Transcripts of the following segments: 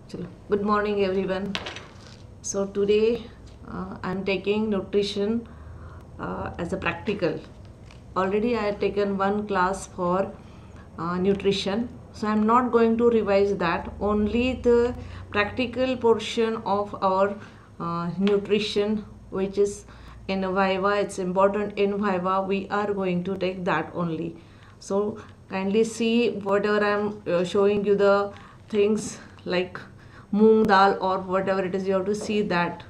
Chalo. Good morning everyone. So today I'm taking nutrition as a practical. Already I had taken one class for nutrition, so I'm not going to revise that. Only the practical portion of our nutrition, which is in Viva, it's important in Viva. We are going to take that only. So kindly see whatever I'm showing you the things like moong dal or whatever it is, you have to see that.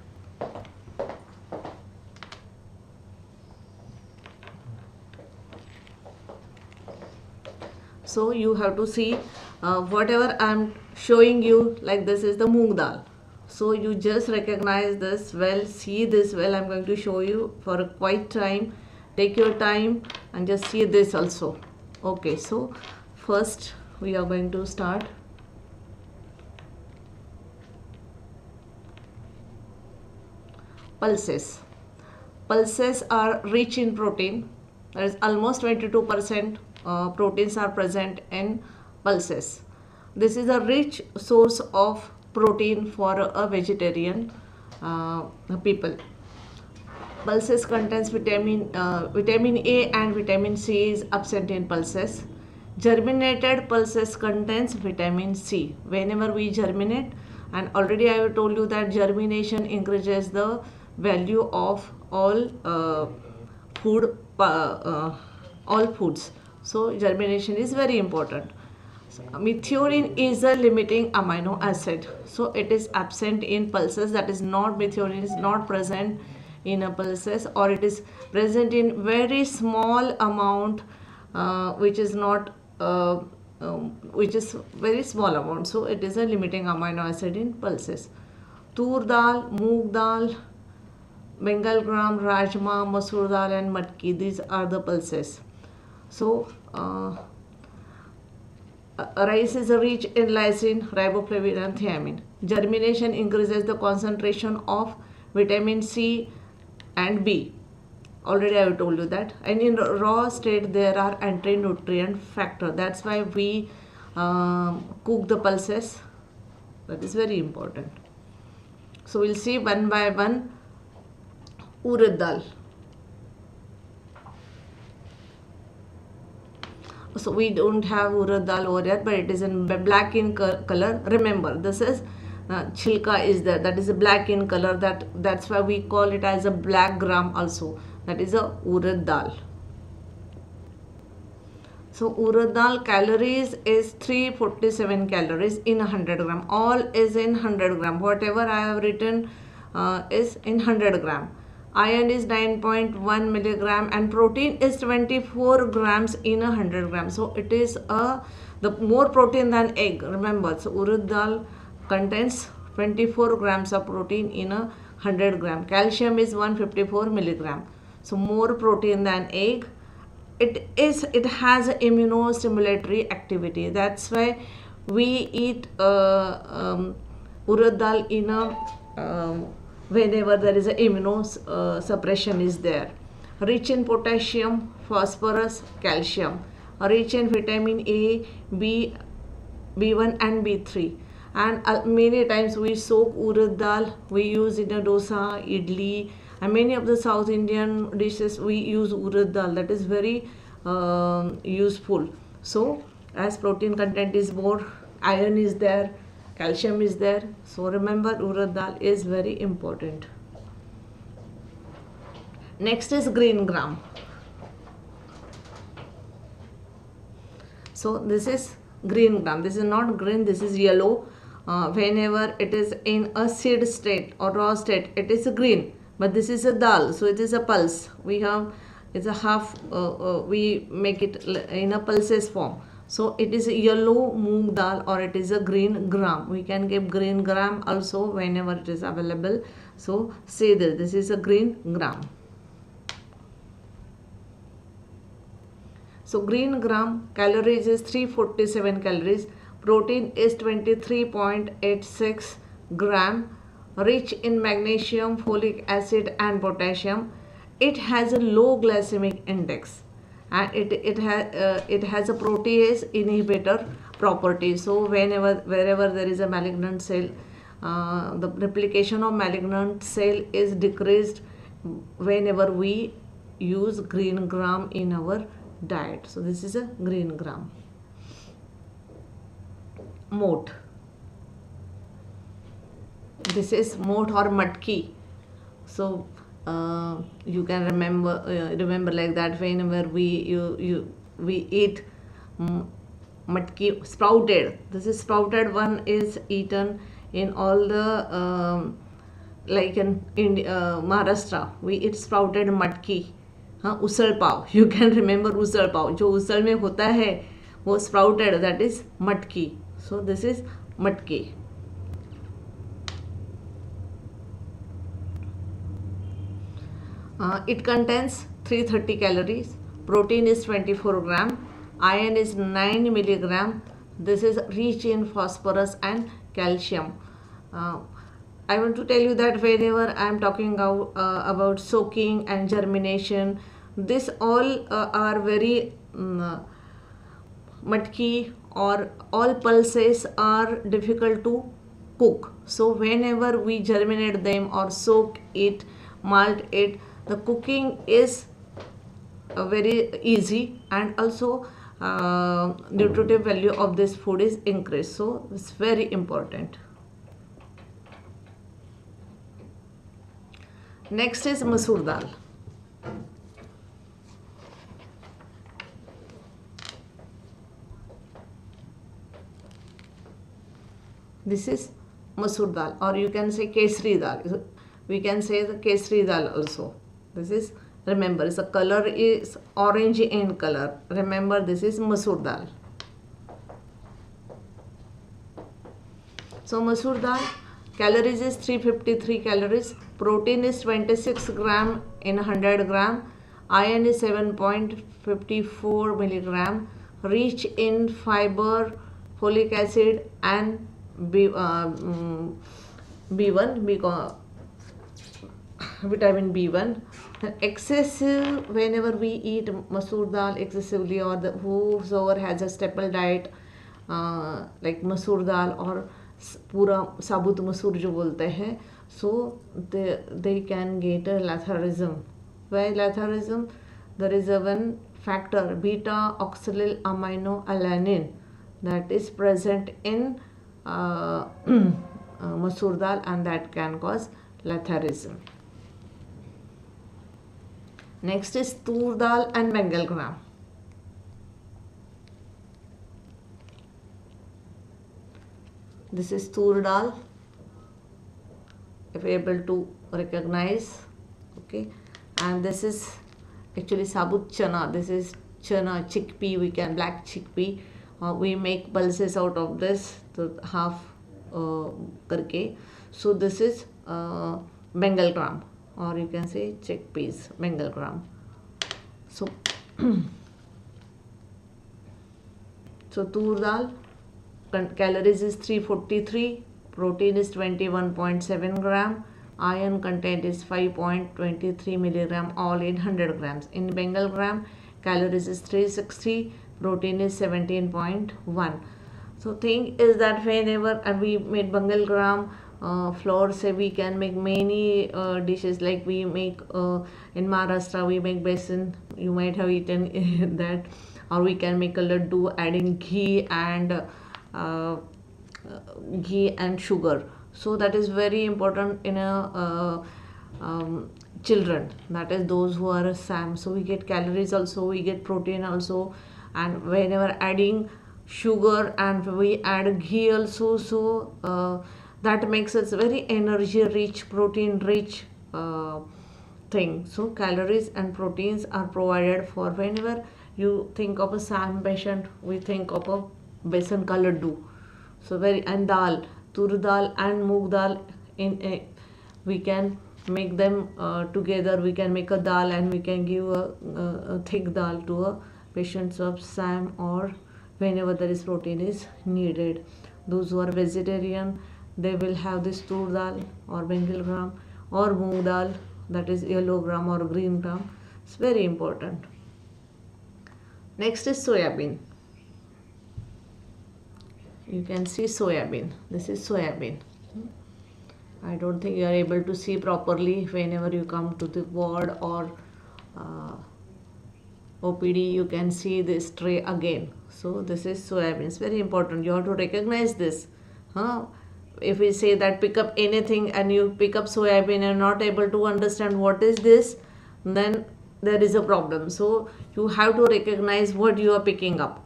So you have to see whatever I'm showing you, like this is the moong dal. So you just recognize this well, see this well. I'm going to show you for a quiet time. Take your time and just see this also. Okay, so first we are going to start. Pulses. Pulses are rich in protein. There is almost 22% proteins are present in pulses. This is a rich source of protein for a vegetarian people. Pulses contains vitamin A and vitamin C is absent in pulses. Germinated pulses contains vitamin C. Whenever we germinate, and already I have told you that germination increases the value of all food, all foods. So germination is very important. Methionine is a limiting amino acid, so it is absent in pulses. That is not, methionine is not present in a pulses, or it is present in very small amount, which is not which is very small amount, so it is a limiting amino acid in pulses. Tur dal, moong dal, Bengal gram, Rajma, Masoor dal and matki, these are the pulses. So rice is rich in lysine, riboflavin and thiamine. Germination increases the concentration of vitamin C and B. Already I have told you that. And in raw state there are anti-nutrient factor. That's why we cook the pulses. That is very important. So we'll see one by one. Urad dal. So we don't have urad dal over here, but it is in black in color. Remember, this is chilka is there, that is a black in color. That's why we call it as a black gram also. That is a urad dal. So urad dal calories is 347 calories in 100 gram. All is in 100 gram. Whatever I have written is in 100 gram. Iron is 9.1 milligram and protein is 24 grams in 100 grams. So it is the more protein than egg. Remember, so urad dal contains 24 grams of protein in 100 gram. Calcium is 154 milligram. So more protein than egg. It has immunostimulatory activity. That's why we eat urad dal in a whenever there is a immunosuppression is there. Rich in potassium, phosphorus, calcium. Rich in vitamin A, B, B1 and B3. And many times we soak urad dal. We use in a dosa, idli, and many of the South Indian dishes we use urad dal. That is very useful. So as protein content is more, iron is there, calcium is there. So remember, urad dal is very important. Next is green gram. So this is green gram. This is not green, this is yellow. Whenever it is in a seed state or raw state, it is a green. But this is a dal, so it is a pulse. We have, it's a half, we make it in a pulses form. So it is a yellow moong dal or it is a green gram. We can give green gram also whenever it is available. So say this is a green gram. So green gram calories is 347 calories. Protein is 23.86 gram. Rich in magnesium, folic acid and potassium. It has a low glycemic index. and it has a protease inhibitor property. So wherever there is a malignant cell, the replication of malignant cell is decreased whenever we use green gram in our diet. So this is a green gram. Moat. This is moat or matki. So you can remember like that whenever we eat matki sprouted. This is sprouted one is eaten in all the like in Maharashtra we eat sprouted matki. हाँ उसल पाव, you can remember उसल पाव, जो उसल में होता है वो sprouted, that is matki. So this is matki. It contains 330 calories, protein is 24 gram, iron is 9 milligram. This is rich in phosphorus and calcium. I want to tell you that whenever I am talking about soaking and germination, this all are very matki or all pulses are difficult to cook. So whenever we germinate them or soak it, malt it, the cooking is very easy, and also nutritive value of this food is increased. So it's very important. Next is masoor dal. This is masoor dal, or you can say kesri dal. We can say the kesri dal also. This is, remember, the color is orange in color. Remember, this is masoor dal. So masoor dal, calories is 353 calories, protein is 26 gram in 100 gram, iron is 7.54 milligram, rich in fiber, folic acid and B1, vitamin B1. Excessive, whenever we eat masoor dal excessively, or whosoever has a staple diet like masoor dal or पूरा साबुत मसूर जो बोलते हैं, so they can get a letharism. Why letharism? There is a one factor, beta oxalyl amino alanine, that is present in masoor dal, and that can cause letharism. Next is tur dal and Bengal gram. This is tur dal, if you're able to recognize, okay, and this is actually sabut chana. This is chana, chickpea, we can black chickpea. We make pulses out of this, so half karke. So this is Bengal gram, or you can say chickpeas, Bengal gram. So so tur dal, calories is 343, protein is 21.7 gram, iron content is 5.23 milligram, all in 100 grams. In Bengal gram, calories is 360, protein is 17.1. So thing is that whenever we made Bengal gram flour, say we can make many dishes, like we make in Maharashtra we make besan, you might have eaten that, or we can make a laddu adding ghee and sugar. So that is very important in a children, that is those who are SAM. So we get calories also, we get protein also, and whenever adding sugar and we add ghee also, so that makes us very energy rich, protein rich thing. So calories and proteins are provided for. Whenever you think of a SAM patient, we think of a besan ka laddu. So and dal, tur dal and moong dal, we can make them together. We can make a dal and we can give a thick dal to a patients of SAM, or whenever there is protein is needed. Those who are vegetarian, they will have this tur dal or Bengal gram or moong dal, that is yellow gram or green gram. It's very important. Next is soybean. You can see soybean. This is soybean. I don't think you are able to see properly whenever you come to the ward or uh, OPD. You can see this tray again. So this is soybean. It's very important. You have to recognize this. Huh? If we say that pick up anything and you pick up soybean and not able to understand what is this, then there is a problem. So you have to recognize what you are picking up.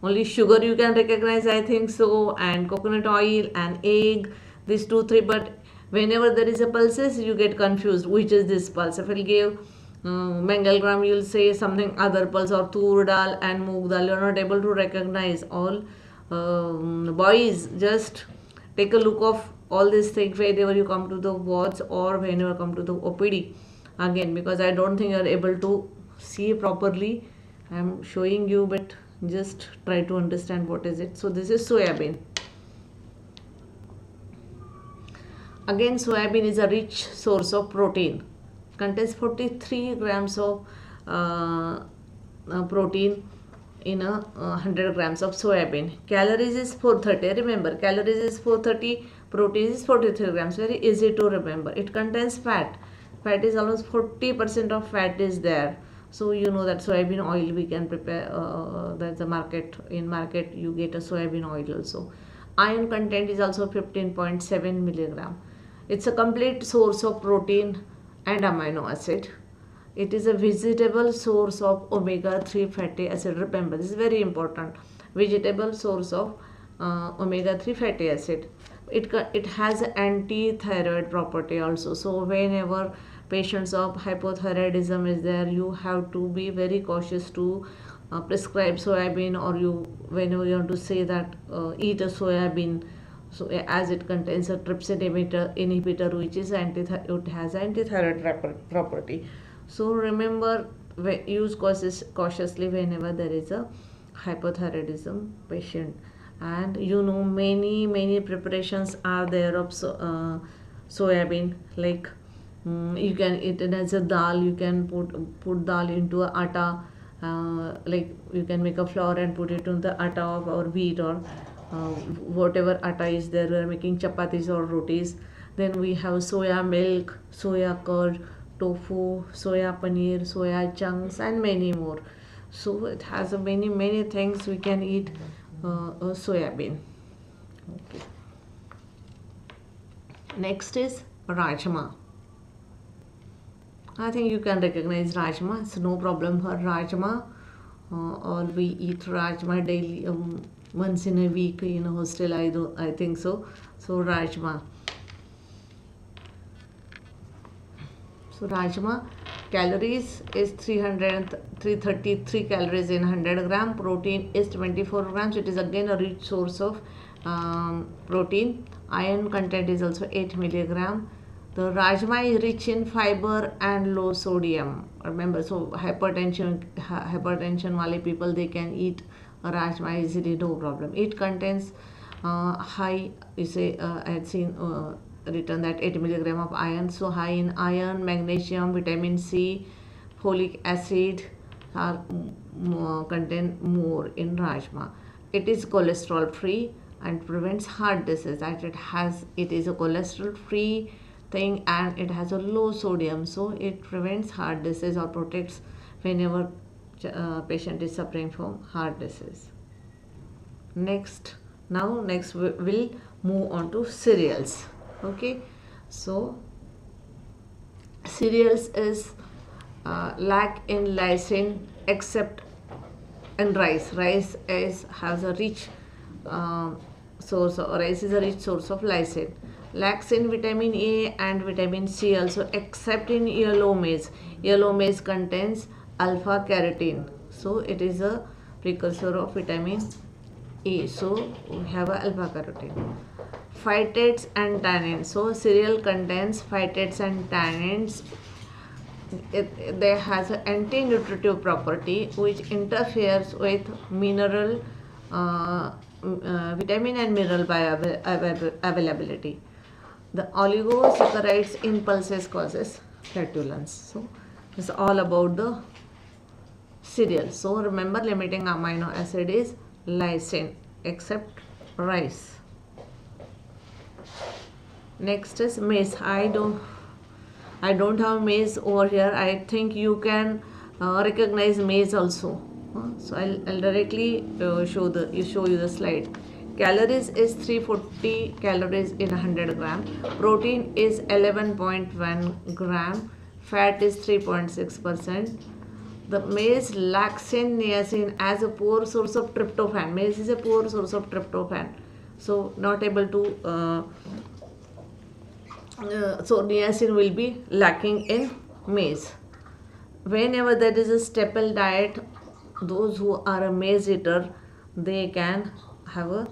Only sugar you can recognize, I think so, and coconut oil and egg, these two three. But whenever there is a pulses, you get confused which is this pulse. If I'll give Bengal gram, you'll say something other pulse, or tur dal and moong dal. You're not able to recognize all. Boys, just take a look of all these things whenever you come to the wards or whenever you come to the OPD again, because I don't think you're able to see properly. I'm showing you, but just try to understand what is it. So this is soybean. Again, soybean is a rich source of protein. Contains 43 grams of protein in a 100 grams of soybean. Calories is 430. Remember, calories is 430, protein is 43 grams. Very easy to remember. It contains fat. Fat is almost 40% of fat is there. So you know that soybean oil we can prepare. That's the market. In market you get a soybean oil also. Iron content is also 15.7 milligram. It's a complete source of protein and amino acid. It is a vegetable source of omega-3 fatty acid. Remember, this is very important. Vegetable source of omega-3 fatty acid. It has anti-thyroid property also. So whenever patients of hypothyroidism is there, you have to be very cautious to prescribe soybean, or you whenever you want to say that eat a soybean. So as it contains a trypsin inhibitor which is it has anti-thyroid property. So remember, use cautiously whenever there is a hypothyroidism patient. And you know, many preparations are there of soybean, like you can eat it as a dal. You can put dal into a atta, like you can make a flour and put it into the atta of or wheat, or whatever atta is there. We are making chapatis or rotis. Then we have soya milk, soya curd, tofu, soya paneer, soya chunks, and many more. So it has many things we can eat a soybean. Okay. Next is Rajma. I think you can recognize Rajma. It's no problem for Rajma. Or we eat Rajma daily, once in a week in a hostel. I think so. So Rajma. So Rajma calories is 333 calories in 100 gram. Protein is 24 grams. It is again a rich source of protein. Iron content is also 8 milligram. The Rajma is rich in fiber and low sodium. Remember, so hypertension wale people, they can eat Rajma easily, no problem. It contains high, you say, I had seen written that 8 milligram of iron. So high in iron, magnesium, vitamin C, folic acid are contain more in Rajma. It is cholesterol free and prevents heart disease. That it is a cholesterol free thing, and it has a low sodium, so it prevents heart disease or protects whenever patient is suffering from heart disease. Next we'll move on to cereals. Okay, so cereals is lack in lysine except in rice. Rice has a rich rice is a rich source of lysine. Lacks in vitamin A and vitamin C also, except in yellow maize. Yellow maize contains alpha carotene, so it is a precursor of vitamin A. So we have a alpha carotene. Phytates and tannins. So cereal contains phytates and tannins. They has an anti-nutritive property which interferes with mineral, vitamin and mineral bioavailability. The oligosaccharides in pulses causes flatulence. So it's all about the cereal. So remember, limiting amino acid is lysine except rice. Next is maize. I don't have maize over here. I think you can recognize maize also. So I'll directly show you the slide. Calories is 340 calories in 100 gram. Protein is 11.1 gram. Fat is 3.6%. The maize lacks in niacin as a poor source of tryptophan. Maize is a poor source of tryptophan, so not able to so niacin will be lacking in maize. Whenever there is a staple diet, those who are a maize eater, they can have a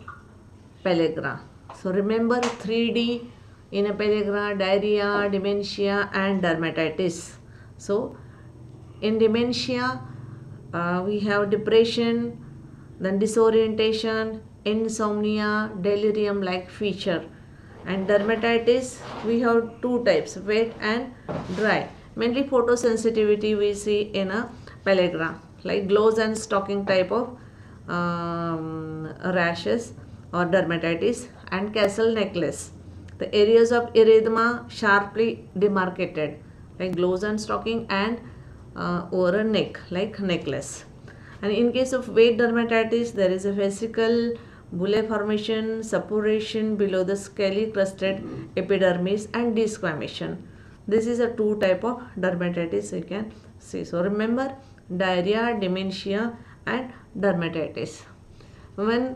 pellagra. So remember 3D in a pellagra: diarrhea, dementia and dermatitis. So in dementia, we have depression, then disorientation, insomnia, delirium like feature. And dermatitis, we have two types, wet and dry. Mainly photosensitivity we see in a pellagra, like gloves and stocking type of rashes or dermatitis. And castle necklace, the areas of erythema sharply demarcated, like gloves and stocking, and over a neck like necklace. And in case of wet dermatitis, there is a vesicle, bullae formation, suppuration below the scaly crusted epidermis, and desquamation. This is a two type of dermatitis you can see. So remember, diarrhea, dementia and dermatitis. When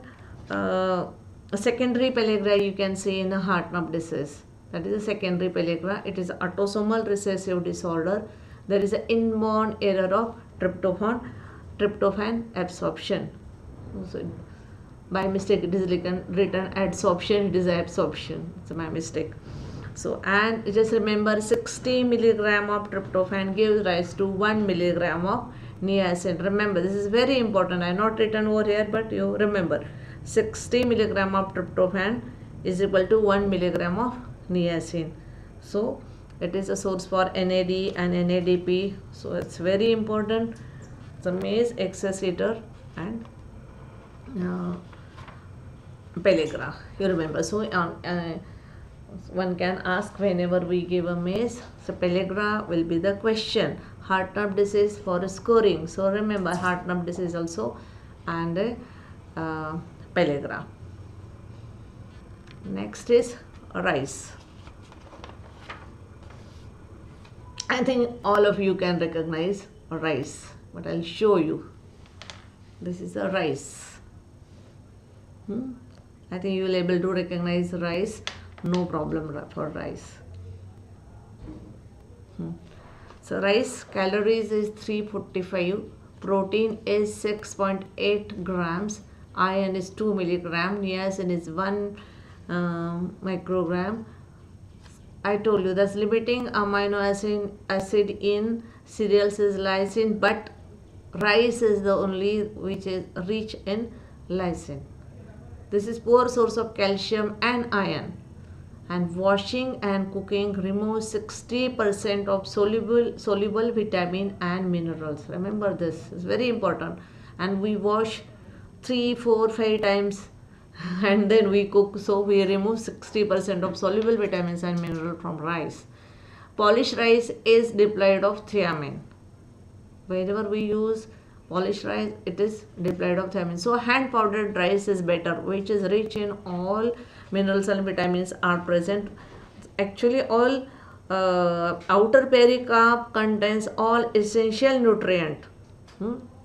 a secondary pellagra you can see in a Hartnup disease. That is a secondary pellagra. It is autosomal recessive disorder. There is an inborn error of tryptophan absorption. So by mistake it is written adsorption, it is absorption. It's my mistake. So, and just remember, 60 milligram of tryptophan gives rise to 1 milligram of niacin. Remember, this is very important. I have not written over here, but you remember, 60 milligram of tryptophan is equal to 1 milligram of niacin. So it is a source for NAD and NADP. So it's very important. The maize, excess eater and pellagra, you remember. So one can ask whenever we give a maize, so pellagra will be the question. Hartnup disease for scoring. So remember, Hartnup disease also and pellagra. Next is rice. I think all of you can recognize rice, but I'll show you. This is the rice. I think you will able to recognize rice. No problem for rice. So rice calories is 345, protein is 6.8 grams, iron is 2 milligram, niacin is 1 microgram. I told you that's limiting amino acid in cereals is lysine, but rice is the only which is rich in lysine. This is poor source of calcium and iron. And washing and cooking removes 60% of soluble vitamin and minerals. Remember this, it's very important. And we wash 3, 4, 5 times and then we cook, so we remove 60% of soluble vitamins and minerals from rice. Polished rice is depleted of thiamine. Whenever we use polished rice, it is depleted of thiamine. So hand powdered rice is better, which is rich in all minerals and vitamins are present. Actually all outer pericarp contains all essential nutrient.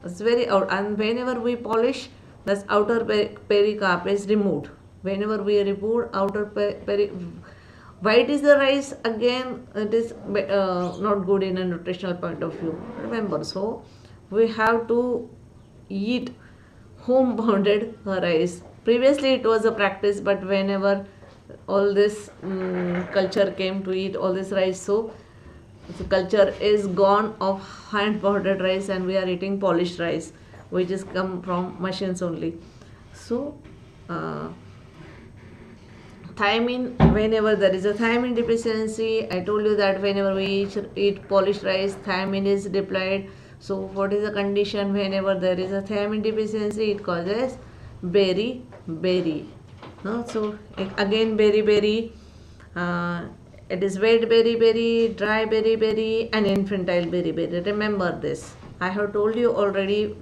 It's very out, and whenever we polish, this outer pericarp is removed. Whenever we remove outer white is the rice, again it is not good in a nutritional point of view. Remember, so we have to eat home pounded rice. Previously it was a practice, but whenever all this culture came to eat all this rice, so the culture is gone of hand powdered rice and we are eating polished rice, which is come from machines only. So thiamine, whenever there is a thiamine deficiency, I told you that whenever we eat polished rice, thiamine is depleted. So what is the condition? Whenever there is a thiamine deficiency, it causes beriberi. So again beriberi, it is wet beriberi, dry beriberi, and infantile beriberi. Remember this. I have told you already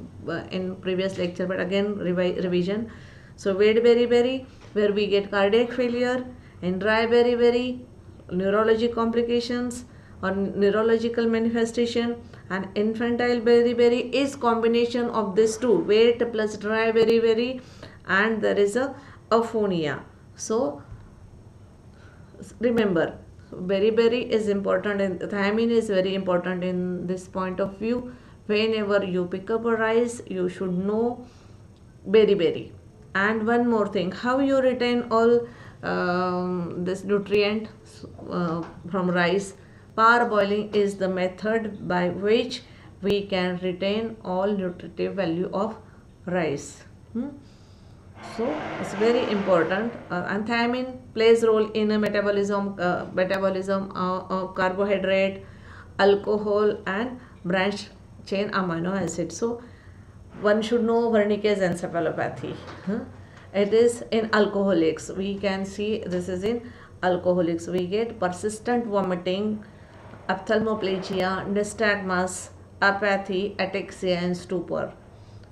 in previous lecture, but again revision. So wet beriberi, where we get cardiac failure, and dry beriberi, neurology complications or neurological manifestation, and infantile beriberi is combination of these two, wet plus dry beriberi, and there is a aphonia. So remember, beriberi is important, and thiamine is very important in this point of view. Whenever you pick up a rice, you should know beriberi. And one more thing, how you retain all this nutrient from rice. Parboiling is the method by which we can retain all nutritive value of rice. So it's very important, and thiamine plays role in a metabolism of carbohydrate, alcohol, and branched chain amino acid. So one should know Wernicke's encephalopathy. It is in alcoholics. We can see this is in alcoholics. We get persistent vomiting, ophthalmoplegia, nystagmus, apathy, ataxia, and stupor.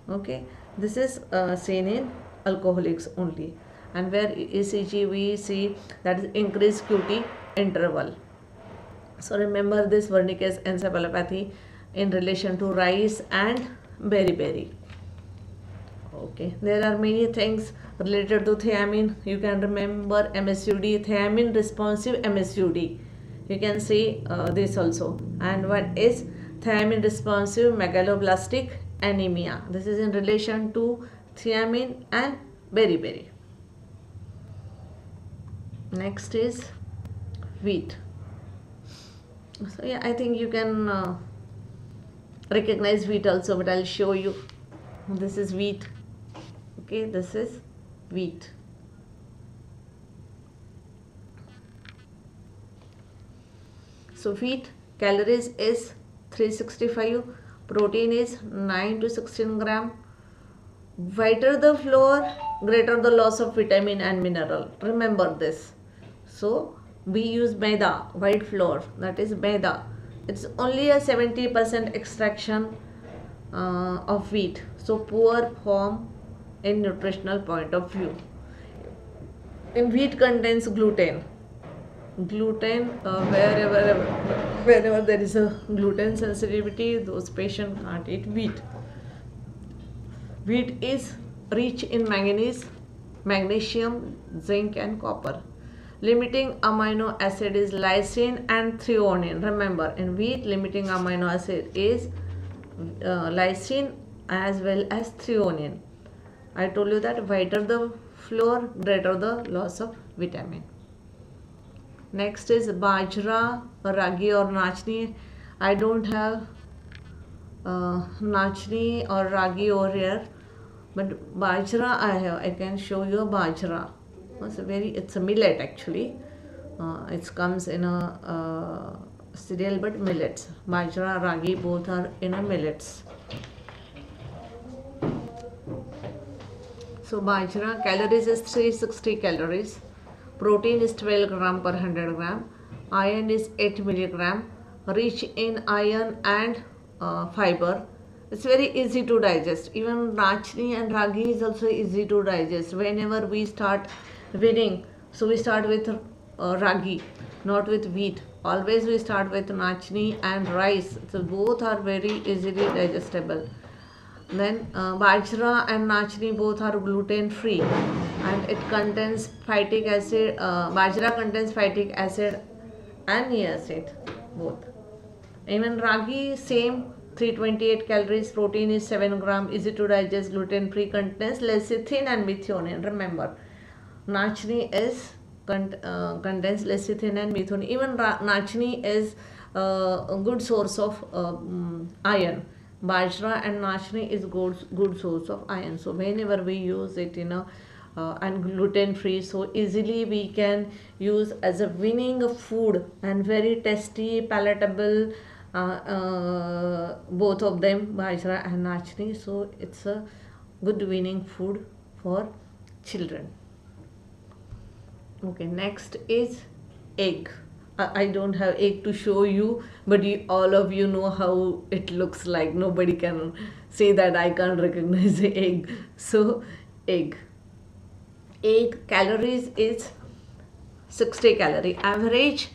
Okay, this is seen in alcoholics only. And where ECG we see that is increased QT interval. So remember this Wernicke's encephalopathy in relation to rice and beriberi. Okay, there are many things related to thiamine. You can remember MSUD, thiamine responsive MSUD. You can see this also. And what is thiamine responsive megaloblastic anemia? This is in relation to thiamine and beriberi. Next is wheat. So yeah, I think you can recognize wheat also, but I'll show you. This is wheat. Okay, this is wheat. So wheat calories is 365, protein is 9 to 16 gram. Whiter the flour, greater the loss of vitamin and mineral. Remember this. So we use maida, white flour, that is maida. It's only a 70% extraction of wheat. So poor form in nutritional point of view. In wheat contains gluten. Gluten, wherever there is a gluten sensitivity, those patients can't eat wheat. Wheat is rich in manganese, magnesium, zinc, and copper. Limiting amino acid is lysine and threonine. Remember, in wheat, limiting amino acid is lysine as well as threonine. I told you that whiter the flour, greater the loss of vitamin. Next is bajra, ragi or nachni. I don't have nachni or ragi over here, but bajra I have. I can show you a bajra. It's a millet actually. It comes in a cereal, but millets. Bajra, ragi, both are in a millets. So bajra calories is 360 calories. Protein is 12 gram per 100 gram. Iron is 8 milligram. Rich in iron and fiber. It's very easy to digest. Even nachni and ragi is also easy to digest. Whenever we start winning, so we start with ragi, not with wheat. Always we start with nachni and rice. So both are very easily digestible. Then bajra and nachni both are gluten free, and it contains phytic acid. Bajra contains phytic acid and niacin both. Even ragi same, 328 calories, protein is 7 gram, easy to digest, gluten free, contains lecithin and methionine. Remember, nachni is contains lecithin and methionine. Even nachni is a good source of iron. Bajra and nachni is good source of iron. So whenever we use it and gluten free, so easily we can use as a winning food and very tasty, palatable, both of them, bajra and nachni. So it's a good winning food for children. Okay, next is egg. I don't have egg to show you, but all of you know how it looks like. Nobody can say that I can't recognize the egg. So egg calories is 60 calorie average.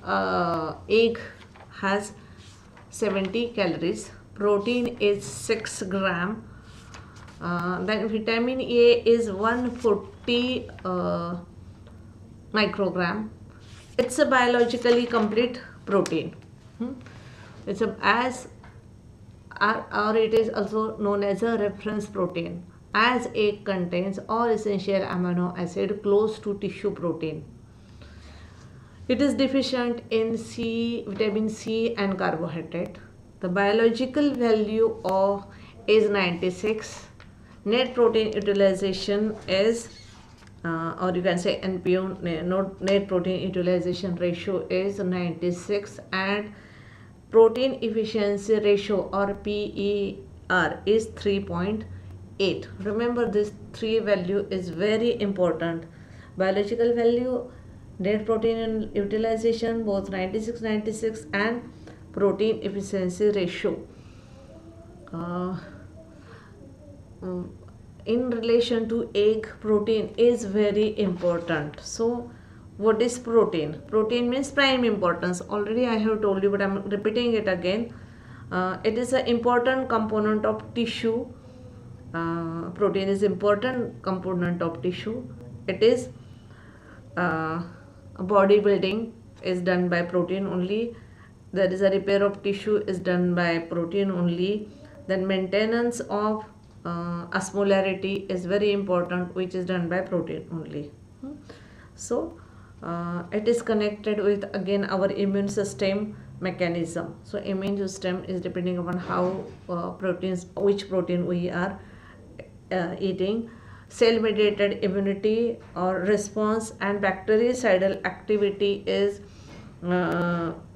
Egg has 70 calories. Protein is 6 gram. Then vitamin A is 140 microgram. It's a biologically complete protein. It's a as or it is also known as a reference protein, as egg contains all essential amino acid close to tissue protein. It is deficient in vitamin C and carbohydrate. The biological value of is 96. Net protein utilization is or you can say NPU, net protein utilization ratio is 96, and protein efficiency ratio or PER is 3.8. Remember, this 3 value is very important. Biological value, net protein utilization, both 96 and protein efficiency ratio. In relation to egg, protein is very important. So what is protein? Protein means prime importance. Already I have told you, but I am repeating it again. It is an important component of tissue. Protein is important component of tissue. It is bodybuilding is done by protein only. There is a repair of tissue is done by protein only. Then maintenance of osmolarity is very important, which is done by protein only. So it is connected with again our immune system mechanism. So immune system is depending upon how proteins, which protein we are eating. Cell mediated immunity or response and bactericidal activity is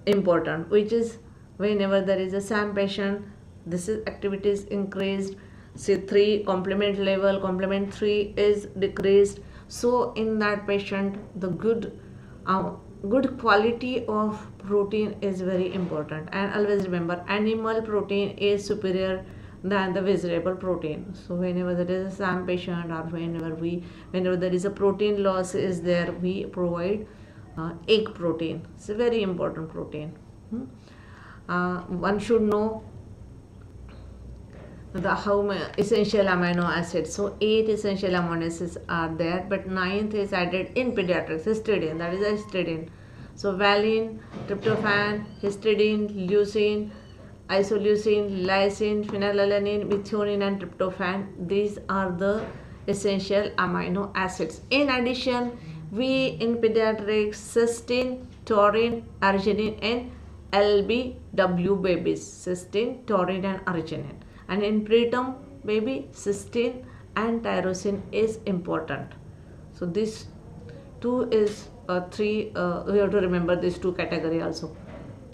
important, which is whenever there is a SAM patient, this is activity is increased. Say 3 complement level, complement 3 is decreased. So in that patient, the good quality of protein is very important. And always remember, animal protein is superior than the vegetable protein. So whenever there is a SAM patient or whenever there is a protein loss is there, we provide egg protein. It's a very important protein. One should know how essential amino acids. So 8 essential amino acids are there, but 9th is added in pediatrics, histidine, that is a histidine. So valine, tryptophan, histidine, leucine, isoleucine, lysine, phenylalanine, methionine and tryptophan. These are the essential amino acids. In addition, we in pediatrics cysteine, taurine, arginine and LBW babies, cysteine, taurine and arginine. And in preterm baby, cysteine and tyrosine is important. So this 2 is 3, we have to remember these 2 category also.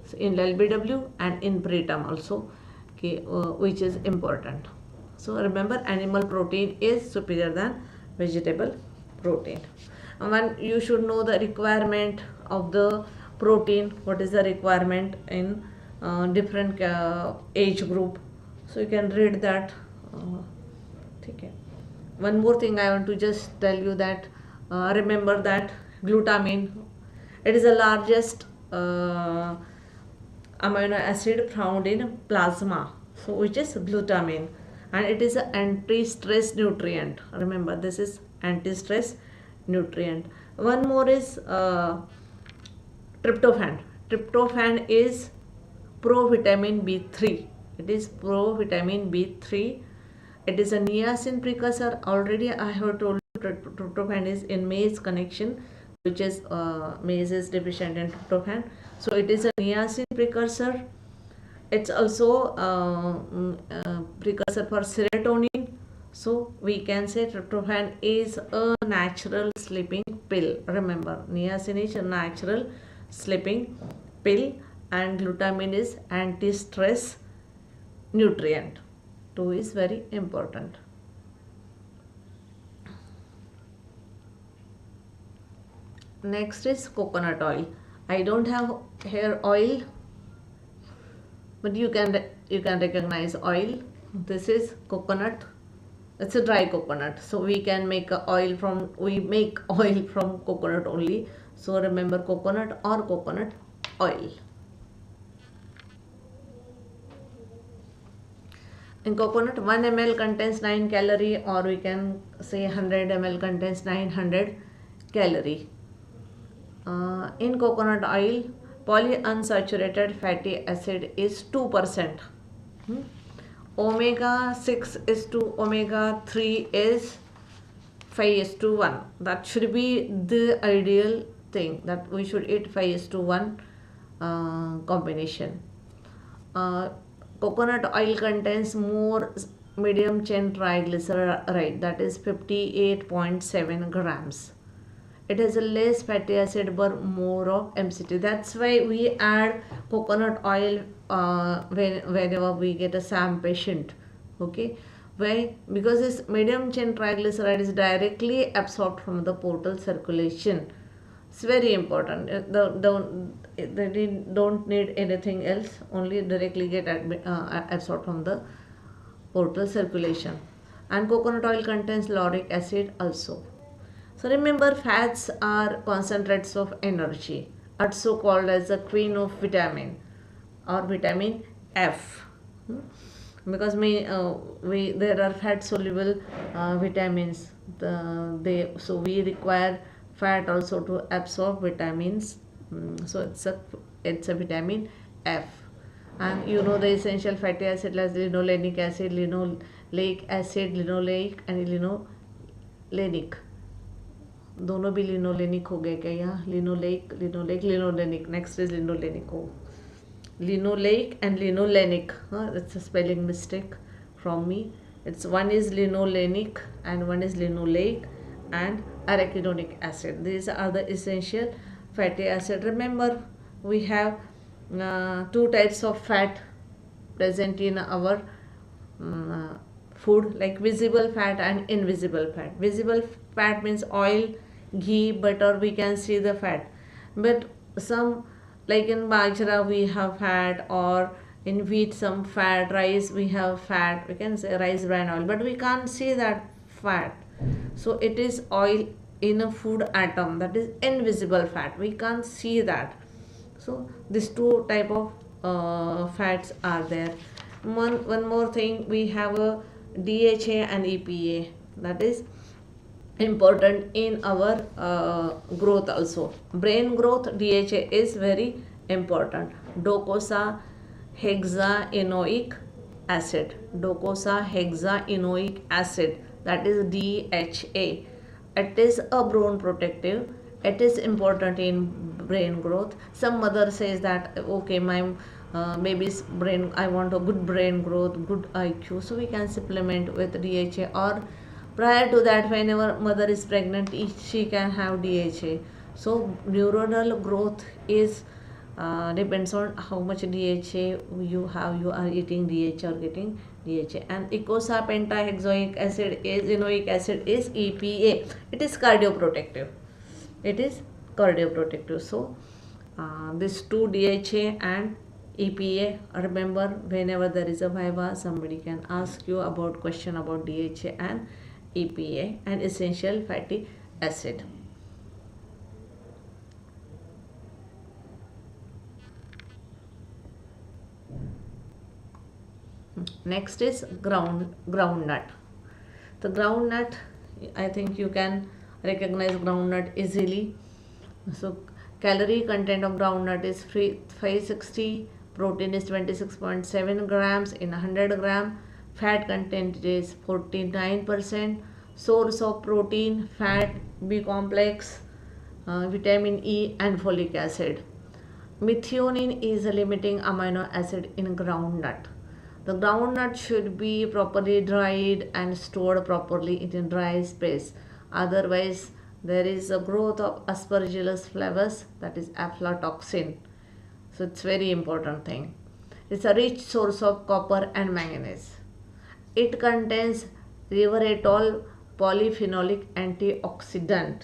So in LBW and in preterm also, okay, which is important. So remember, animal protein is superior than vegetable protein. And when you should know the requirement of the protein, what is the requirement in different age group. So you can read that. Okay. One more thing I want to just tell you that remember that glutamine, it is the largest amino acid found in plasma, so which is glutamine, and it is an anti-stress nutrient. Remember, this is anti-stress nutrient. One more is tryptophan. Tryptophan is provitamin B3. It is provitamin B3. It is a niacin precursor. Already I have told you tryptophan is in maize connection, which is maize is deficient in tryptophan. So it is a niacin precursor. It's also precursor for serotonin. So we can say tryptophan is a natural sleeping pill. Remember, niacin is a natural sleeping pill, and glutamine is anti-stress nutrient. 2 is very important. Next is coconut oil. I don't have hair oil, but you can recognize oil. This is coconut. It's a dry coconut, so we make oil from coconut only. So remember coconut or coconut oil. In coconut, 1 ml contains 9 calorie, or we can say 100 ml contains 900 calorie. In coconut oil, polyunsaturated fatty acid is 2%. Omega 6 is to omega 3 is 5:1. That should be the ideal thing, that we should eat 5:1 combination. Coconut oil contains more medium chain triglyceride, that is 58.7 grams. It has a less fatty acid but more of MCT. That's why we add coconut oil whenever we get a SAM patient. Okay, why? Because this medium chain triglyceride is directly absorbed from the portal circulation. It's very important. They don't need anything else. Only directly get absorbed from the portal circulation. And coconut oil contains lauric acid also. So remember, fats are concentrates of energy, also called as the queen of vitamin or vitamin F. Because there are fat soluble vitamins. So we require fat also to absorb vitamins. So it's a vitamin F. And you know the essential fatty acid like linolenic acid, linoleic acid, linoleic and linolenic. दोनों भी linolenic हो गए क्या यहाँ? Linolenic. Next is linolenic. Linoleic and linolenic. That's a spelling mistake from me. It's one is linolenic and one is linoleic and arachidonic acid. These are the essential fatty acid. Remember, we have 2 types of fat present in our food, like visible fat and invisible fat. Visible fat means oil, ghee, butter, we can see the fat. But some, like in bajra we have fat, or in wheat some fat, rice we have fat, we can say rice bran oil, but we can't see that fat. So it is oil in a food atom, that is invisible fat, we can't see that. So these 2 type of fats are there. One more thing, we have a DHA and EPA, that is important in our growth also. Brain growth, DHA is very important. Docosahexaenoic acid, that is DHA. It is a bone protective. It is important in brain growth. Some mother says that okay, my baby's brain, I want a good brain growth, good IQ, so we can supplement with DHA, or prior to that, whenever mother is pregnant, she can have DHA. So neuronal growth is depends on how much DHA you have. You are eating DHA or getting DHA. And eicosapentaheroic acid is enoic acid is EPA. It is cardioprotective. So this 2 DHA and EPA. Remember, whenever there is a viva, somebody can ask you about question about DHA and EPA and essential fatty acid. Next is groundnut. The groundnut, I think you can recognize groundnut easily. So calorie content of groundnut is 560, protein is 26.7 grams in 100 gram, fat content is 49%, source of protein, fat, B complex, vitamin E and folic acid. Methionine is a limiting amino acid in groundnut. The groundnut should be properly dried and stored properly in a dry space. Otherwise, there is a growth of aspergillus flavus, that is aflatoxin. So it's very important thing. It's a rich source of copper and manganese. It contains resveratrol polyphenolic antioxidant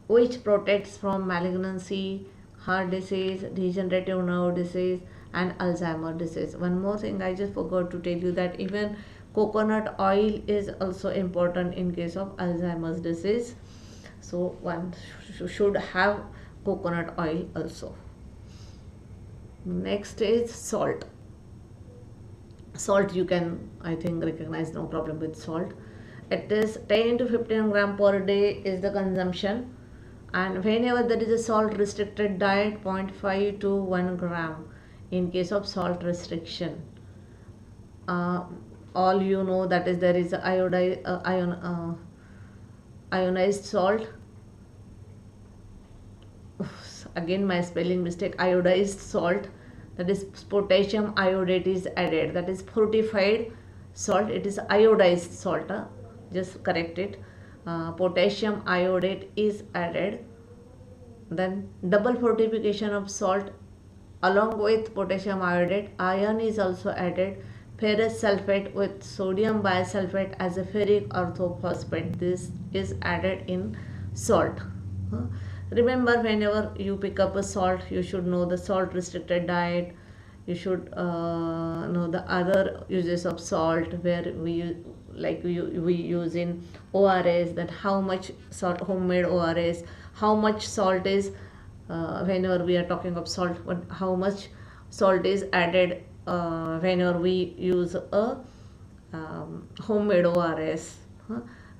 which protects from malignancy, heart disease, degenerative nerve disease, and Alzheimer disease. One more thing I just forgot to tell you, that even coconut oil is also important in case of Alzheimer's disease. So one should have coconut oil also. Next is salt. Salt you can, I think, recognize, no problem with salt. It is 10 to 15 gram per day is the consumption, and whenever there is a salt restricted diet, 0.5 to 1 gram in case of salt restriction. All you know that is there is a ionized salt. Again my spelling mistake, iodized salt, that is potassium iodate is added, that is fortified salt, it is iodized salt, just correct it. Potassium iodate is added. Then double fortification of salt, along with potassium iodate, iron is also added, ferrous sulfate with sodium bisulfate as a ferric orthophosphate, this is added in salt. Remember, whenever you pick up a salt, you should know the salt restricted diet. You should know the other uses of salt, where we use in ORS, that how much salt, homemade ORS, how much salt is whenever we are talking of salt, how much salt is added whenever we use a homemade ORS.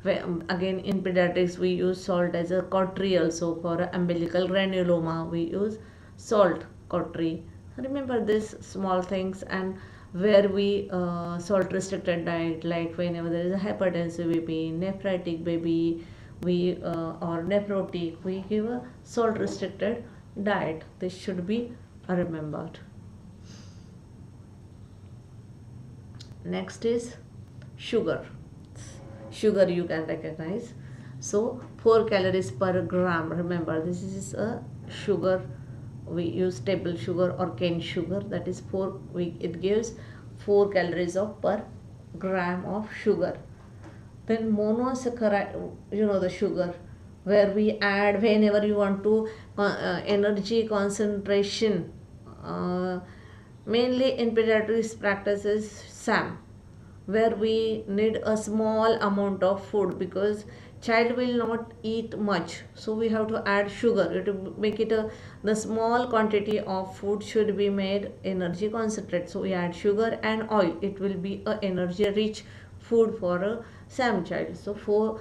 Again, in pediatrics we use salt as a cautery also. For umbilical granuloma we use salt cautery. Remember these small things. And where we salt restricted diet, like whenever there is a hypertensive baby, nephritic baby, we or nephrotic, we give a salt restricted diet. This should be remembered. Next is sugar. Sugar you can recognize. So 4 calories per gram. Remember, this is a sugar. We use table sugar or cane sugar. That is it gives 4 calories of per gram of sugar. Then monosaccharide, you know the sugar, where we add whenever you want to energy concentration. Mainly in pediatrics practices SAM, where we need a small amount of food, because child will not eat much, so we have to add sugar to make it the small quantity of food should be made energy concentrate. So we add sugar and oil, it will be a energy rich food for a SAM child. So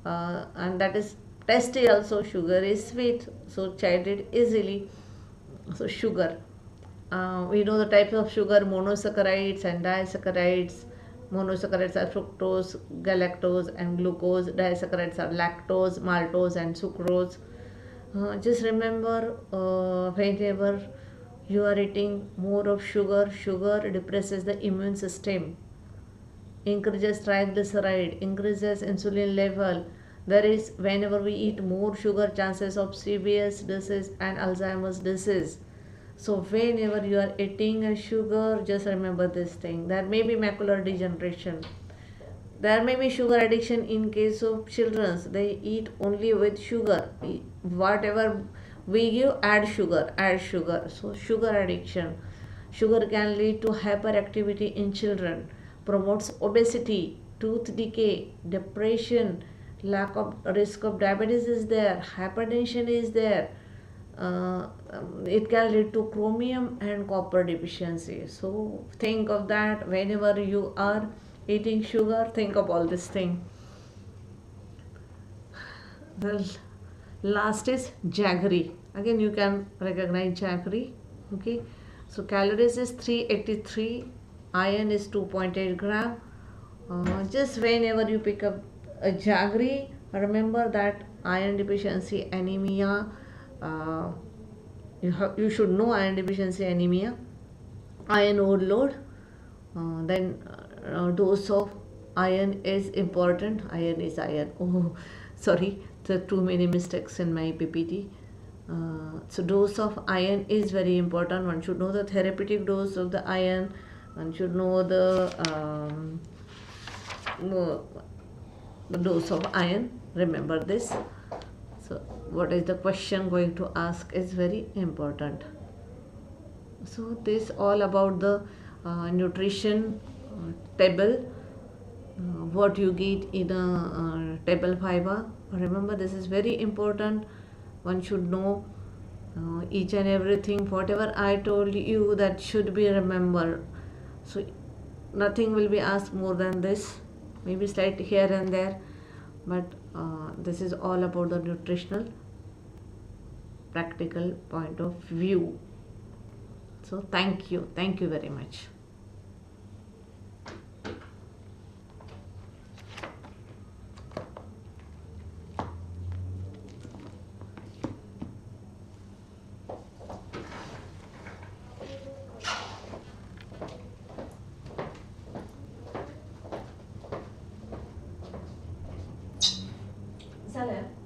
and that is tasty also. Sugar is sweet, so child eat easily. So sugar, we know the types of sugar: monosaccharides and disaccharides. Monosaccharides are fructose, galactose and glucose. Disaccharides are lactose, maltose and sucrose. Just remember, whenever you are eating more of sugar, sugar depresses the immune system, increases triglyceride, increases insulin level. There is, whenever we eat more sugar, chances of CVS disease and Alzheimer's disease. So whenever you are eating a sugar, just remember this thing. There may be macular degeneration. There may be sugar addiction in case of children. They eat only with sugar. Whatever we give, add sugar, add sugar. So sugar addiction. Sugar can lead to hyperactivity in children, promotes obesity, tooth decay, depression, lack of risk of diabetes is there, hypertension is there. It can lead to chromium and copper deficiency. So think of that whenever you are eating sugar. Think of all this thing. The last is Jaggery. Again, you can recognize Jaggery. Okay, so calories is 383, iron is 2.8 gram. Just whenever you pick up a Jaggery, remember that iron deficiency anemia. You should know iron deficiency anemia, iron overload. Then dose of iron is important. Iron is iron. Oh, sorry, there are too many mistakes in my PPT. So dose of iron is very important. One should know the therapeutic dose of the iron. One should know the dose of iron. Remember this. So what is the question going to ask is very important. So this all about the nutrition table, what you get in a table fiber. Remember, this is very important. One should know each and everything. Whatever I told you, that should be remembered. So nothing will be asked more than this, maybe slight here and there, but this is all about the nutritional practical point of view. So thank you very much. झालं